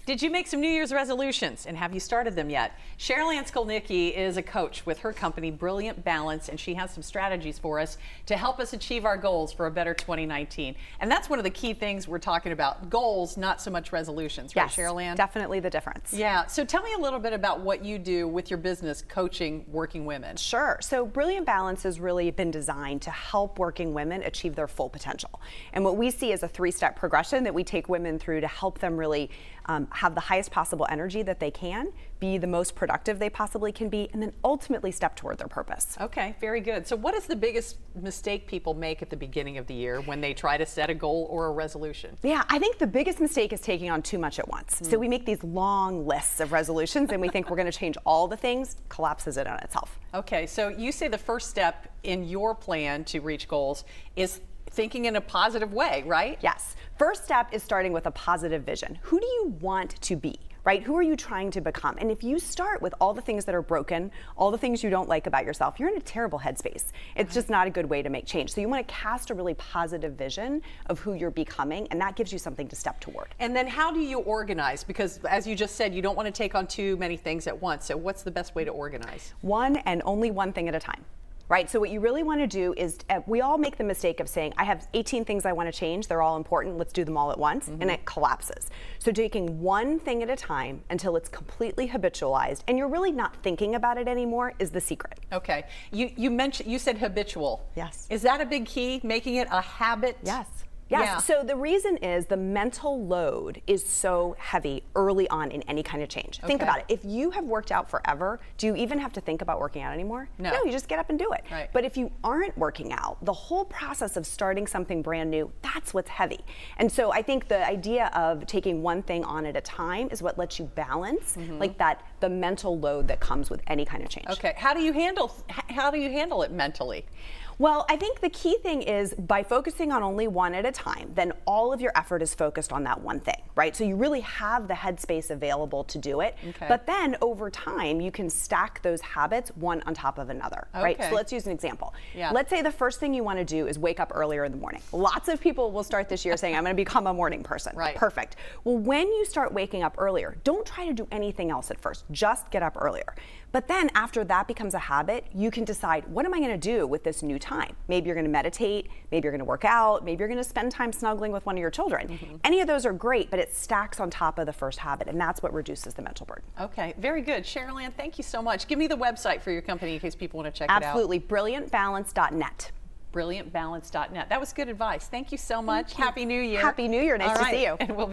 Did you make some New Year's resolutions, and have you started them yet? Cherylanne Skolnicki is a coach with her company, Brilliant Balance, and she has some strategies for us to help us achieve our goals for a better 2019. And that's one of the key things we're talking about, goals, not so much resolutions, right, yes, Cherylanne? Definitely the difference. Yeah, so tell me a little bit about what you do with your business coaching working women. Sure. So Brilliant Balance has really been designed to help working women achieve their full potential. And what we see is a three-step progression that we take women through to help them really have the highest possible energy that they can, be the most productive they possibly can be, and then ultimately step toward their purpose. Okay, very good. So what is the biggest mistake people make at the beginning of the year when they try to set a goal or a resolution? Yeah, I think the biggest mistake is taking on too much at once. So we make these long lists of resolutions and we think we're going to change all the things, collapses it on itself. Okay, so you say the first step in your plan to reach goals is thinking in a positive way, right? Yes. First step is starting with a positive vision. Who do you want to be? Right? Who are you trying to become? And if you start with all the things that are broken, all the things you don't like about yourself, you're in a terrible headspace. It's just not a good way to make change. So you want to cast a really positive vision of who you're becoming, and that gives you something to step toward. And then how do you organize? Because as you just said, you don't want to take on too many things at once. So what's the best way to organize? One and only one thing at a time. Right, so what you really want to do is, we all make the mistake of saying, I have 18 things I want to change, they're all important, let's do them all at once, and it collapses. So taking one thing at a time until it's completely habitualized, and you're really not thinking about it anymore, is the secret. Okay, you said habitual. Yes. Is that a big key, making it a habit? Yes. Yes, yeah. So the reason is the mental load is so heavy early on in any kind of change. Think about it. If you have worked out forever, do you even have to think about working out anymore? No, you just get up and do it. Right. But if you aren't working out, the whole process of starting something brand new, that's what's heavy. And so I think the idea of taking one thing on at a time is what lets you balance like that, the mental load that comes with any kind of change. Okay, how do you handle it mentally? Well, I think the key thing is by focusing on only one at a time, then all of your effort is focused on that one thing, right? So you really have the headspace available to do it. Okay. But then over time, you can stack those habits one on top of another, right? So let's use an example. Yeah. Let's say the first thing you want to do is wake up earlier in the morning. Lots of people will start this year saying, I'm going to become a morning person. Right. Perfect. Well, when you start waking up earlier, don't try to do anything else at first. Just get up earlier. But then after that becomes a habit, you can decide, what am I going to do with this new time? Maybe you're going to meditate, maybe you're going to work out, maybe you're going to spend time snuggling with one of your children. Any of those are great, but it stacks on top of the first habit, and that's what reduces the mental burden. Okay, very good. Cherylanne, thank you so much. Give me the website for your company in case people want to check it out. Absolutely, brilliantbalance.net. Brilliantbalance.net. That was good advice. Thank you so much. Happy New Year. Happy New Year. Nice to see you. And we'll be